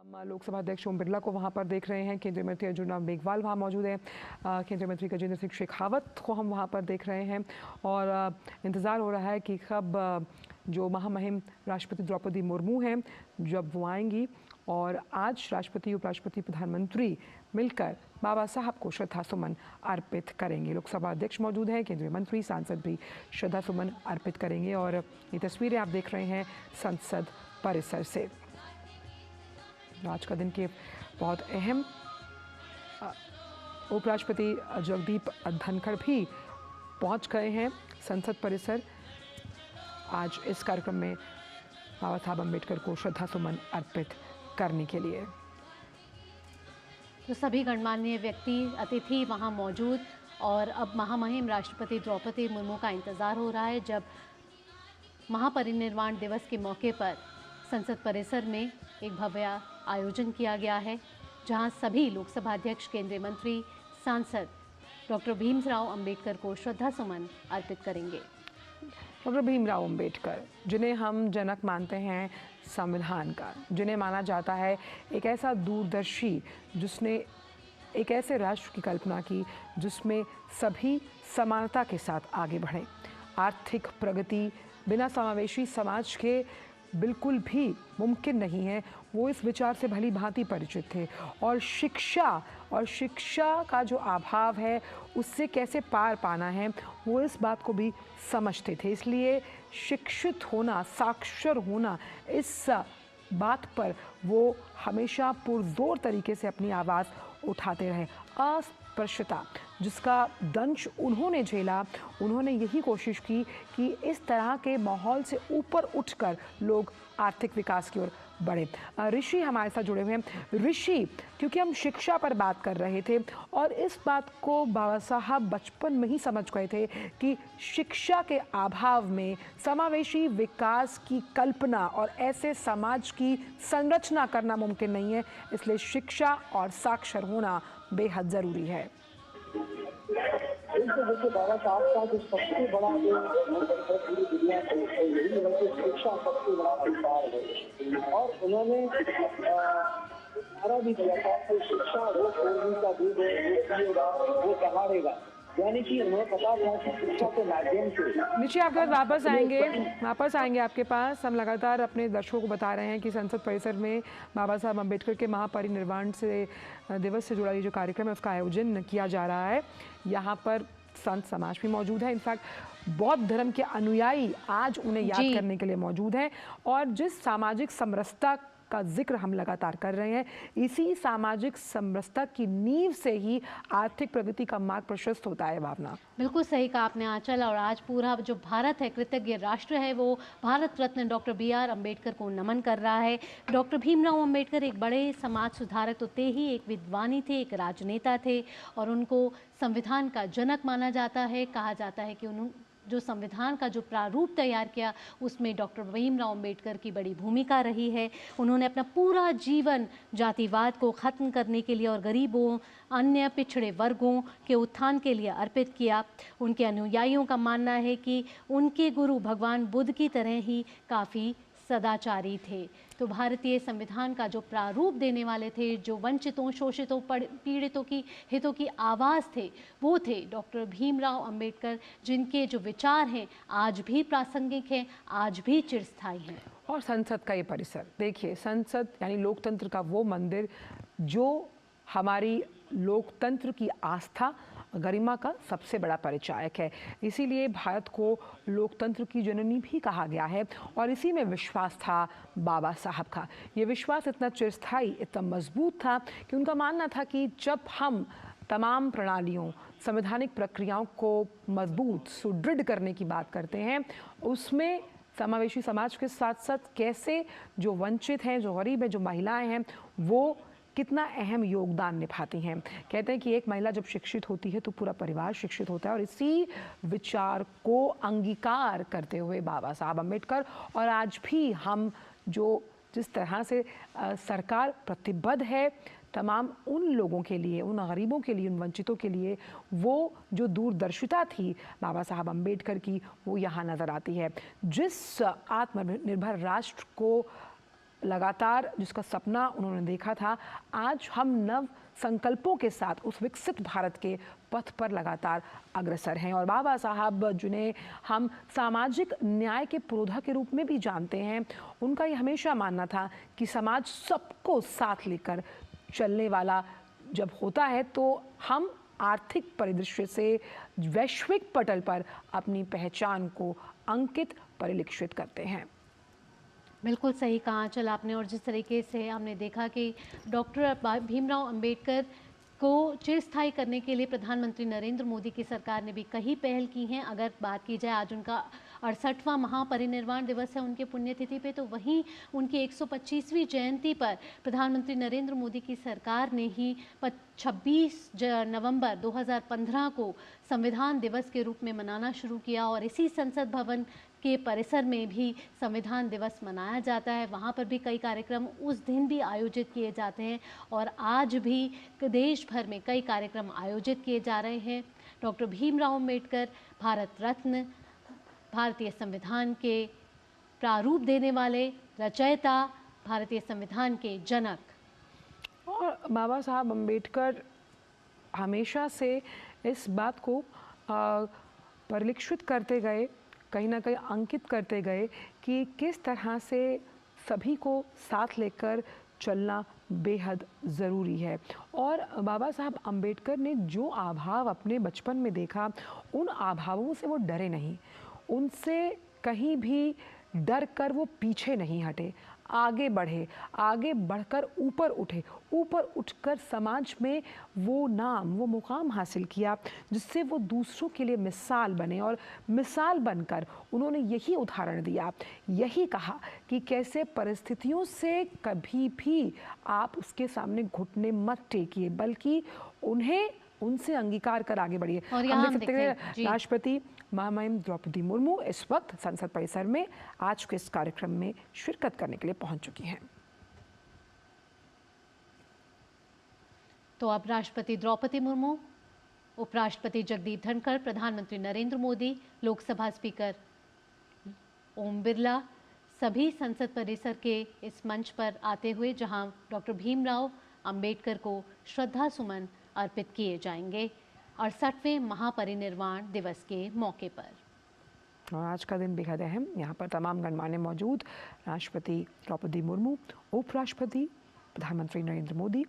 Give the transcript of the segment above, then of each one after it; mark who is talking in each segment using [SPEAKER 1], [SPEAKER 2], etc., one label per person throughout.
[SPEAKER 1] लोकसभा अध्यक्ष ओम बिरला को वहां पर देख रहे हैं। केंद्रीय मंत्री अर्जुन राम मेघवाल वहां मौजूद हैं। केंद्रीय मंत्री गजेंद्र सिंह शेखावत को हम वहां पर देख रहे हैं और इंतज़ार हो रहा है कि कब जो महामहिम राष्ट्रपति द्रौपदी मुर्मू हैं जब वो आएंगी और आज राष्ट्रपति, उपराष्ट्रपति, प्रधानमंत्री मिलकर बाबा साहब को श्रद्धा सुमन अर्पित करेंगे। लोकसभा अध्यक्ष मौजूद हैं, केंद्रीय मंत्री, सांसद भी श्रद्धा सुमन अर्पित करेंगे और ये तस्वीरें आप देख रहे हैं संसद परिसर से। आज का दिन के बहुत अहम उपराष्ट्रपति जगदीप धनखड़ भी पहुंच गए हैं संसद परिसर आज इस कार्यक्रम में बाबा साहब अम्बेडकर को श्रद्धा सुमन अर्पित करने के लिए।
[SPEAKER 2] तो सभी गणमान्य व्यक्ति, अतिथि वहां मौजूद और अब महामहिम राष्ट्रपति द्रौपदी मुर्मू का इंतज़ार हो रहा है जब महापरिनिर्वाण दिवस के मौके पर संसद परिसर में एक भव्य आयोजन किया गया है जहां सभी लोकसभा अध्यक्ष, केंद्रीय मंत्री, सांसद डॉक्टर भीमराव अंबेडकर को श्रद्धा सुमन अर्पित करेंगे।
[SPEAKER 1] डॉक्टर भीमराव अंबेडकर, जिन्हें हम जनक मानते हैं संविधान का, जिन्हें माना जाता है एक ऐसा दूरदर्शी जिसने एक ऐसे राष्ट्र की कल्पना की जिसमें सभी समानता के साथ आगे बढ़ें। आर्थिक प्रगति बिना समावेशी समाज के बिल्कुल भी मुमकिन नहीं है। वो इस विचार से भली भांति परिचित थे और शिक्षा का जो अभाव है उससे कैसे पार पाना है वो इस बात को भी समझते थे। इसलिए शिक्षित होना, साक्षर होना, इस बात पर वो हमेशा पुरजोर तरीके से अपनी आवाज़ उठाते रहे। अस्पृश्यता जिसका दंश उन्होंने झेला, उन्होंने यही कोशिश की कि इस तरह के माहौल से ऊपर उठकर लोग आर्थिक विकास की ओर बढ़े। ऋषि हमारे साथ जुड़े हुए हैं। ऋषि, क्योंकि हम शिक्षा पर बात कर रहे थे और इस बात को बाबा साहब बचपन में ही समझ गए थे कि शिक्षा के अभाव में समावेशी विकास की कल्पना और ऐसे समाज की संरचना करना मुमकिन नहीं है। इसलिए शिक्षा और साक्षर होना बेहद ज़रूरी है।
[SPEAKER 3] देखिए, बाबा साहब का जो सबसे बड़ा पूरी दुनिया को यही है कि शिक्षा सबसे बड़ा अधिकार है और उन्होंने नारा भी दिया था कि शिक्षा वो पूर्वी का दूध है, वो पिएगा वो सहारेगा। यानी कि उन्हें पता था कि शिक्षा के माध्यम से।
[SPEAKER 1] नीचे आपके पास वापस आएंगे आपके पास। हम लगातार अपने दर्शकों को बता रहे हैं कि संसद परिसर में बाबा साहब अम्बेडकर के महापरिनिर्वाण दिवस से जुड़ा ये जो कार्यक्रम है उसका आयोजन किया जा रहा है। यहाँ पर संत समाज भी मौजूद है। इनफैक्ट बौद्ध धर्म के अनुयायी आज उन्हें याद करने के लिए मौजूद हैं और जिस सामाजिक समरसता का जिक्र हम लगातार कर रहे हैं, इसी सामाजिक समरसता की नींव से ही आर्थिक प्रगति का मार्ग प्रशस्त होता है। भावना,
[SPEAKER 2] बिल्कुल सही कहा आपने आंचल। और आज पूरा जो भारत है, कृतज्ञ राष्ट्र है, वो भारत रत्न डॉक्टर BR अम्बेडकर को नमन कर रहा है। डॉक्टर भीमराव अम्बेडकर एक बड़े समाज सुधारक तो थे ही, एक विद्वानी थे, एक राजनेता थे और उनको संविधान का जनक माना जाता है। कहा जाता है कि उन्होंने जो संविधान का जो प्रारूप तैयार किया उसमें डॉक्टर भीमराव अम्बेडकर की बड़ी भूमिका रही है। उन्होंने अपना पूरा जीवन जातिवाद को ख़त्म करने के लिए और गरीबों, अन्य पिछड़े वर्गों के उत्थान के लिए अर्पित किया। उनके अनुयायियों का मानना है कि उनके गुरु भगवान बुद्ध की तरह ही काफ़ी सदाचारी थे। तो भारतीय संविधान का जो प्रारूप देने वाले थे, जो वंचितों, शोषितों, पीड़ितों की हितों की आवाज़ थे, वो थे डॉक्टर भीमराव अंबेडकर, जिनके जो विचार हैं आज भी प्रासंगिक हैं, आज भी चिरस्थायी हैं।
[SPEAKER 1] और संसद का ये परिसर देखिए, संसद यानी लोकतंत्र का वो मंदिर जो हमारी लोकतंत्र की आस्था, गरिमा का सबसे बड़ा परिचायक है। इसीलिए भारत को लोकतंत्र की जननी भी कहा गया है और इसी में विश्वास था बाबा साहब का। ये विश्वास इतना चिरस्थायी, इतना मजबूत था कि उनका मानना था कि जब हम तमाम प्रणालियों, संवैधानिक प्रक्रियाओं को मजबूत, सुदृढ़ करने की बात करते हैं, उसमें समावेशी समाज के साथ साथ कैसे जो वंचित हैं, जो गरीब हैं, जो महिलाएं हैं, वो कितना अहम योगदान निभाती हैं। कहते हैं कि एक महिला जब शिक्षित होती है तो पूरा परिवार शिक्षित होता है और इसी विचार को अंगीकार करते हुए बाबा साहब अम्बेडकर और आज भी हम जिस तरह से सरकार प्रतिबद्ध है तमाम उन लोगों के लिए, उन गरीबों के लिए, उन वंचितों के लिए, वो जो दूरदर्शिता थी बाबा साहब अम्बेडकर की, वो यहाँ नज़र आती है। जिस आत्मनिर्भर राष्ट्र को लगातार जिसका सपना उन्होंने देखा था, आज हम नव संकल्पों के साथ उस विकसित भारत के पथ पर लगातार अग्रसर हैं। और बाबा साहब जिन्हें हम सामाजिक न्याय के पुरोधा के रूप में भी जानते हैं, उनका ये हमेशा मानना था कि समाज सबको साथ लेकर चलने वाला जब होता है तो हम आर्थिक परिदृश्य से वैश्विक पटल पर अपनी पहचान को अंकित परिलक्षित करते हैं।
[SPEAKER 2] बिल्कुल सही कहा आंचल आपने। और जिस तरीके से हमने देखा कि डॉक्टर भीमराव अंबेडकर को चिरस्थायी करने के लिए प्रधानमंत्री नरेंद्र मोदी की सरकार ने भी कई पहल की हैं। अगर बात की जाए, आज उनका 68वां महापरिनिर्वाण दिवस है उनके पुण्यतिथि पे, तो वहीं उनकी 125वीं जयंती पर प्रधानमंत्री नरेंद्र मोदी की सरकार ने ही 26 नवंबर 2015 को संविधान दिवस के रूप में मनाना शुरू किया। और इसी संसद भवन के परिसर में भी संविधान दिवस मनाया जाता है। वहाँ पर भी कई कार्यक्रम उस दिन भी आयोजित किए जाते हैं और आज भी देश भर में कई कार्यक्रम आयोजित किए जा रहे हैं। डॉक्टर भीमराव अंबेडकर भारत रत्न, भारतीय संविधान के प्रारूप देने वाले रचयिता, भारतीय संविधान के जनक।
[SPEAKER 1] और बाबा साहब अंबेडकर हमेशा से इस बात को परिलक्षित करते गए, कहीं ना कहीं अंकित करते गए कि किस तरह से सभी को साथ लेकर चलना बेहद ज़रूरी है। और बाबा साहब अंबेडकर ने जो आभाव अपने बचपन में देखा, उन आभावों से वो डरे नहीं, उनसे कहीं भी डर कर वो पीछे नहीं हटे, आगे बढ़े, आगे बढ़कर ऊपर उठे, ऊपर उठकर समाज में वो नाम, वो मुकाम हासिल किया जिससे वो दूसरों के लिए मिसाल बने। और मिसाल बनकर उन्होंने यही उदाहरण दिया, यही कहा कि कैसे परिस्थितियों से कभी भी आप उसके सामने घुटने मत टेकिए, बल्कि उन्हें उनसे अंगीकार कर आगे बढ़िए। हम देख सकते हैं राष्ट्रपति महामहिम द्रौपदी मुर्मू इस वक्त संसद परिसर में आज के इस कार्यक्रम में शिरकत करने के लिए पहुंच चुकी हैं।
[SPEAKER 2] तो अब राष्ट्रपति द्रौपदी मुर्मू, उपराष्ट्रपति जगदीप धनखड़, प्रधानमंत्री नरेंद्र मोदी, लोकसभा स्पीकर ओम बिरला सभी संसद परिसर के इस मंच पर आते हुए जहां डॉक्टर भीमराव अंबेडकर को श्रद्धा सुमन अर्पित किए जाएंगे 68वें महापरिनिर्वाण दिवस के मौके पर।
[SPEAKER 1] और आज का दिन बेहद अहम, यहाँ पर तमाम गणमान्य मौजूद, राष्ट्रपति द्रौपदी मुर्मू, उपराष्ट्रपति प्रधानमंत्री नरेंद्र मोदी,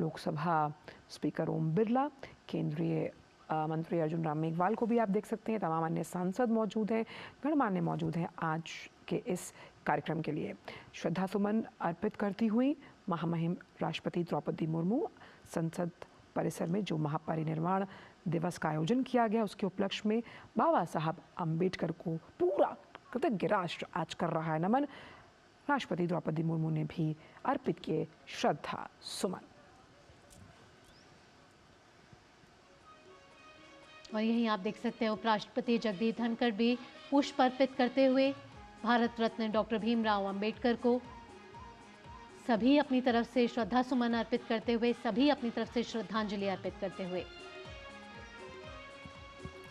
[SPEAKER 1] लोकसभा स्पीकर ओम बिरला, केंद्रीय मंत्री अर्जुन राम मेघवाल को भी आप देख सकते हैं, तमाम अन्य सांसद मौजूद हैं, गणमान्य मौजूद हैं आज के इस कार्यक्रम के लिए। श्रद्धा सुमन अर्पित करती हुई महामहिम राष्ट्रपति द्रौपदी मुर्मू संसद परिसर में जो महापरिनिर्वाण दिवस का आयोजन किया गया उसके उपलक्ष्य में बाबा साहब अंबेडकर को पूरा कृतज्ञ राष्ट्र आज कर रहा है नमन। राष्ट्रपति द्रौपदी मुर्मू ने भी अर्पित किए श्रद्धा सुमन।
[SPEAKER 2] और यहीं आप देख सकते हैं उपराष्ट्रपति जगदीप धनखड़ भी पुष्प अर्पित करते हुए भारत रत्न डॉक्टर भीमराव अंबेडकर को सभी अपनी तरफ से श्रद्धा सुमन अर्पित करते हुए, सभी अपनी तरफ से श्रद्धांजलि अर्पित करते हुए।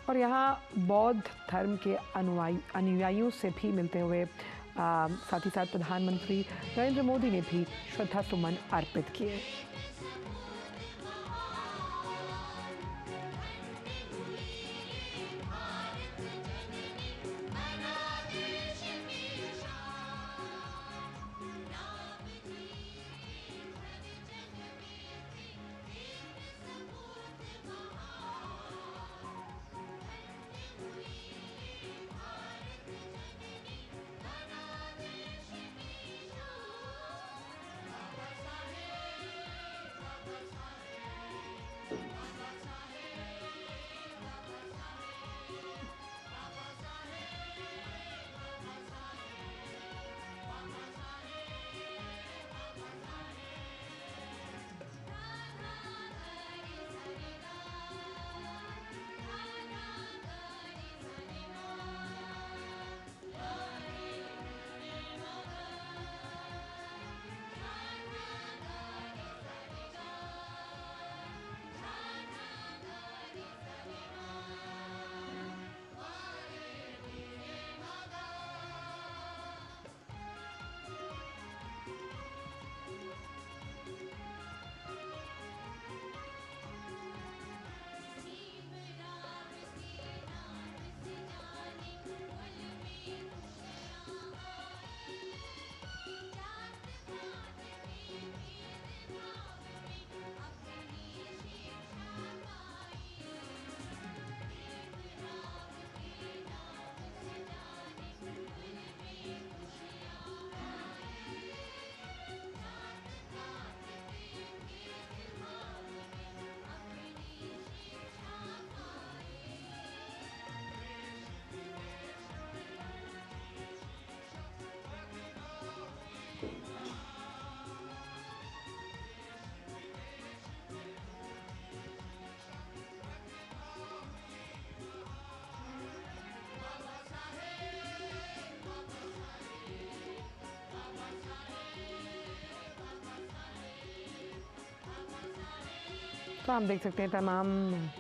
[SPEAKER 1] और यहाँ बौद्ध धर्म के अनुयायियों से भी मिलते हुए साथ ही साथ प्रधानमंत्री नरेंद्र मोदी ने भी श्रद्धा सुमन अर्पित किए। तो हम देख सकते हैं तमाम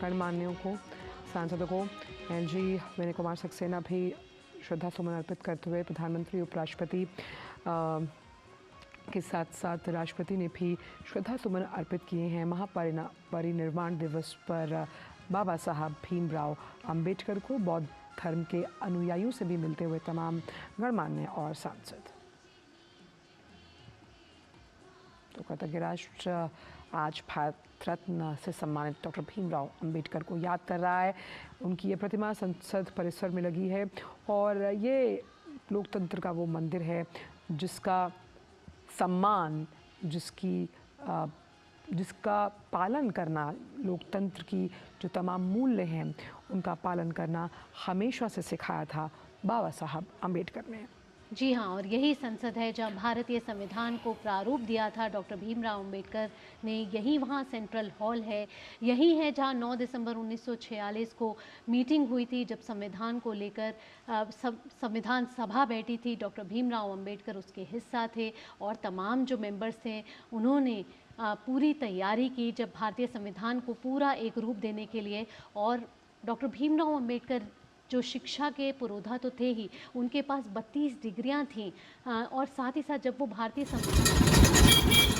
[SPEAKER 1] गणमान्यों को, सांसदों को, एलजी विनय कुमार सक्सेना भी श्रद्धा सुमन अर्पित करते हुए प्रधानमंत्री, उपराष्ट्रपति के साथ साथ राष्ट्रपति ने भी श्रद्धा सुमन अर्पित किए हैं। महापरिनिर्वाण दिवस पर बाबा साहब भीमराव अंबेडकर को बौद्ध धर्म के अनुयायियों से भी मिलते हुए तमाम गणमान्य और सांसद। तो कृतज्ञ राष्ट्र आज भारत रत्न से सम्मानित डॉक्टर भीमराव अंबेडकर को याद कर रहा है। उनकी ये प्रतिमा संसद परिसर में लगी है और ये लोकतंत्र का वो मंदिर है जिसका सम्मान, जिसका पालन करना, लोकतंत्र की जो तमाम मूल्य हैं उनका पालन करना हमेशा से सिखाया था बाबा साहब अंबेडकर ने।
[SPEAKER 2] जी हाँ, और यही संसद है जहाँ भारतीय संविधान को प्रारूप दिया था डॉक्टर भीमराव अंबेडकर ने। यही वहाँ सेंट्रल हॉल है। यही है जहाँ 9 दिसंबर 1946 को मीटिंग हुई थी, जब संविधान को लेकर संविधान सभा बैठी थी। डॉक्टर भीमराव अंबेडकर उसके हिस्सा थे और तमाम जो मेंबर्स थे उन्होंने पूरी तैयारी की जब भारतीय संविधान को पूरा एक रूप देने के लिए। और डॉक्टर भीमराव अंबेडकर जो शिक्षा के पुरोधा तो थे ही, उनके पास 32 डिग्रियां थीं और साथ ही साथ जब वो भारतीय संविधान